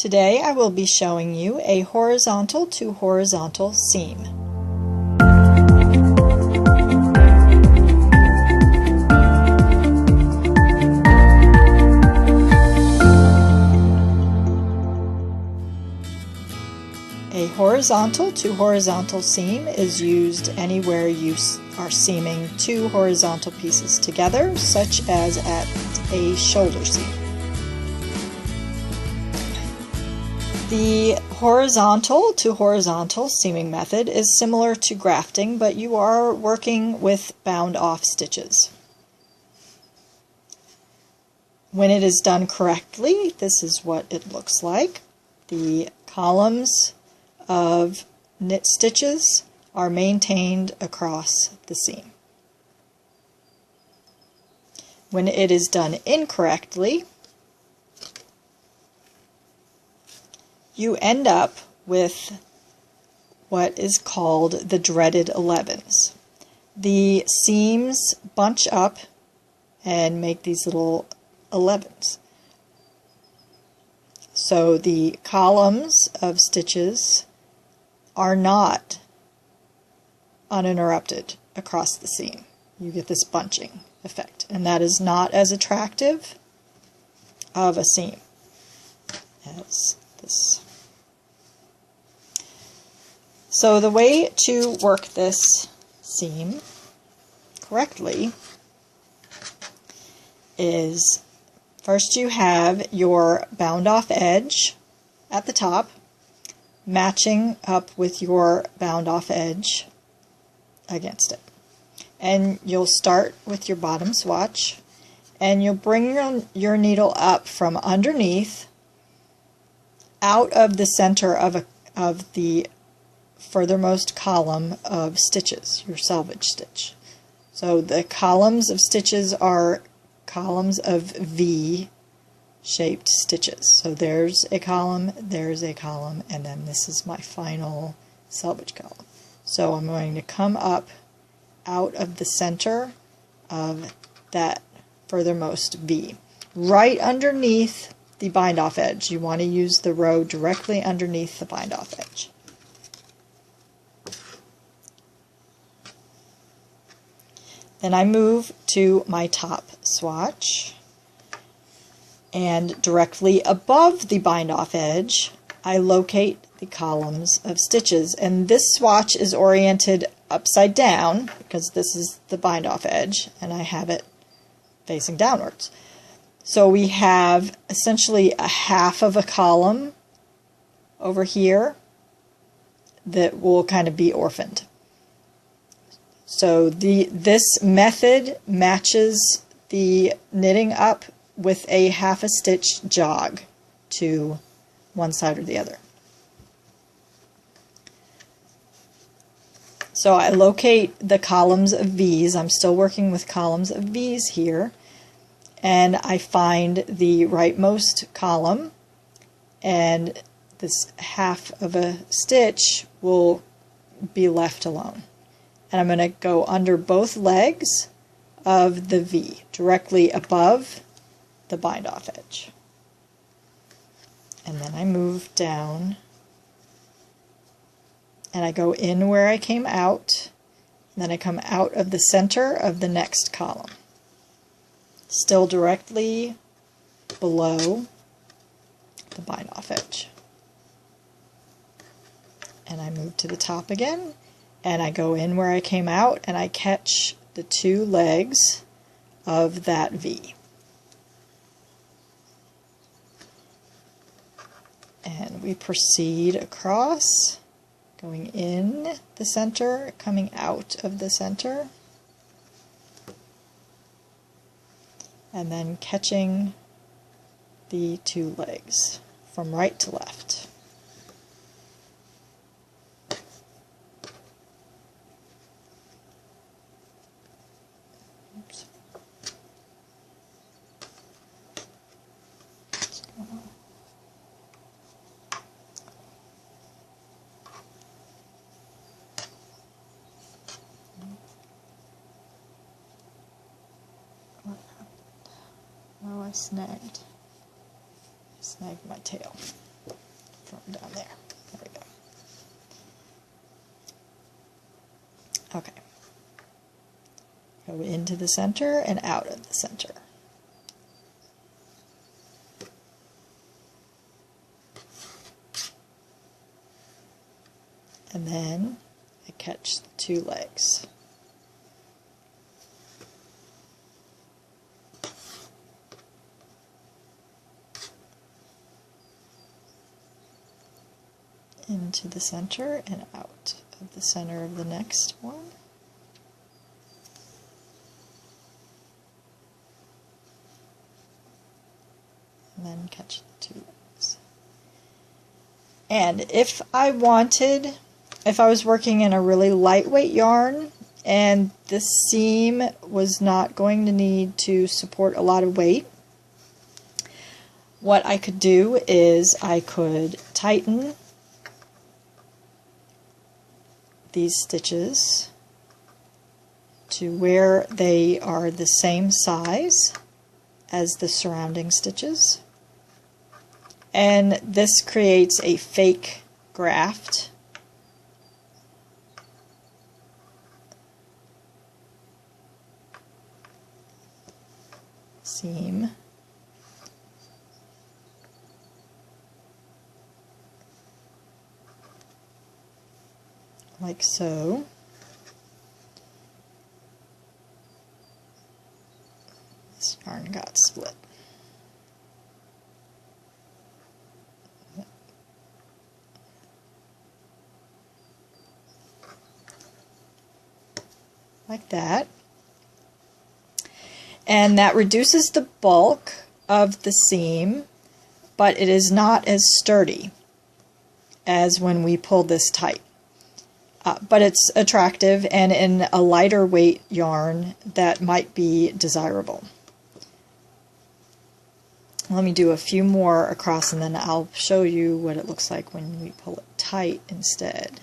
Today I will be showing you a horizontal to horizontal seam. A horizontal to horizontal seam is used anywhere you are seaming two horizontal pieces together, such as at a shoulder seam. The horizontal to horizontal seaming method is similar to grafting, but you are working with bound off stitches. When it is done correctly, this is what it looks like. The columns of knit stitches are maintained across the seam. When it is done incorrectly, you end up with what is called the dreaded 11s. The seams bunch up and make these little 11s. So the columns of stitches are not uninterrupted across the seam. You get this bunching effect, and that is not as attractive of a seam as this. So the way to work this seam correctly is first you have your bound off edge at the top matching up with your bound off edge against it. And you'll start with your bottom swatch and you'll bring your needle up from underneath out of the center of the furthermost column of stitches, your selvage stitch. So the columns of stitches are columns of V-shaped stitches. So there's a column, and then this is my final selvage column. So I'm going to come up out of the center of that furthermost V. Right underneath the bind off edge. You want to use the row directly underneath the bind off edge. Then I move to my top swatch, and directly above the bind off edge I locate the columns of stitches, and this swatch is oriented upside down because this is the bind off edge and I have it facing downwards. So we have essentially a half of a column over here that will kind of be orphaned. So this method matches the knitting up with a half a stitch jog to one side or the other. So I locate the columns of V's. I'm still working with columns of V's here. And I find the rightmost column, and this half of a stitch will be left alone. And I'm going to go under both legs of the V, directly above the bind off edge. And then I move down and I go in where I came out, and then I come out of the center of the next column, still directly below the bind off edge. And I move to the top again, and I go in where I came out, and I catch the two legs of that V. And we proceed across, going in the center, coming out of the center, and then catching the two legs from right to left. Oops. Oh, I snagged my tail. from down there. There we go. Okay. Go into the center and out of the center. And then I catch the two legs. Into the center and out of the center of the next one. And then catch the two legs. And if I was working in a really lightweight yarn and this seam was not going to need to support a lot of weight, what I could do is I could tighten these stitches to where they are the same size as the surrounding stitches, and this creates a fake graft seam like so. This yarn got split. Like that. And that reduces the bulk of the seam, but it is not as sturdy as when we pull this tight. But it's attractive, and in a lighter weight yarn that might be desirable. Let me do a few more across and then I'll show you what it looks like when we pull it tight instead.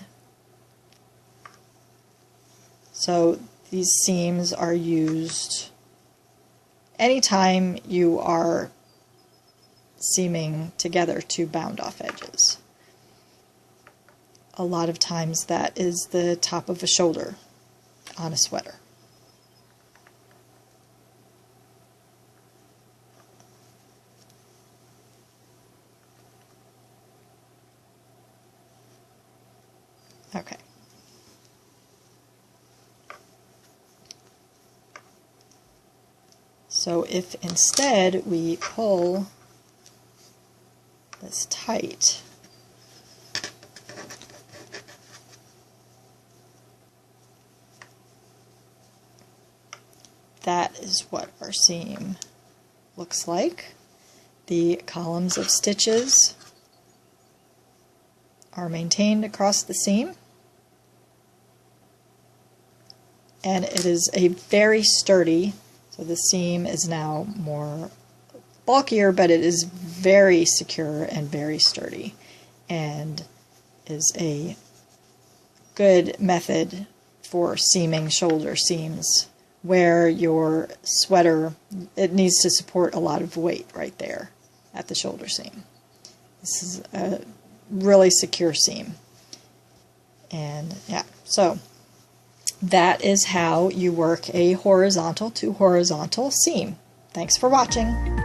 So these seams are used anytime you are seaming together two bound off edges. A lot of times that is the top of a shoulder on a sweater. Okay. So if instead we pull this tight, that is what our seam looks like. The columns of stitches are maintained across the seam, and it is a very sturdy, so the seam is now more bulkier, but it is very secure and very sturdy, and is a good method for seaming shoulder seams where your sweater, it needs to support a lot of weight right there at the shoulder seam. This is a really secure seam. And yeah, so that is how you work a horizontal to horizontal seam. Thanks for watching.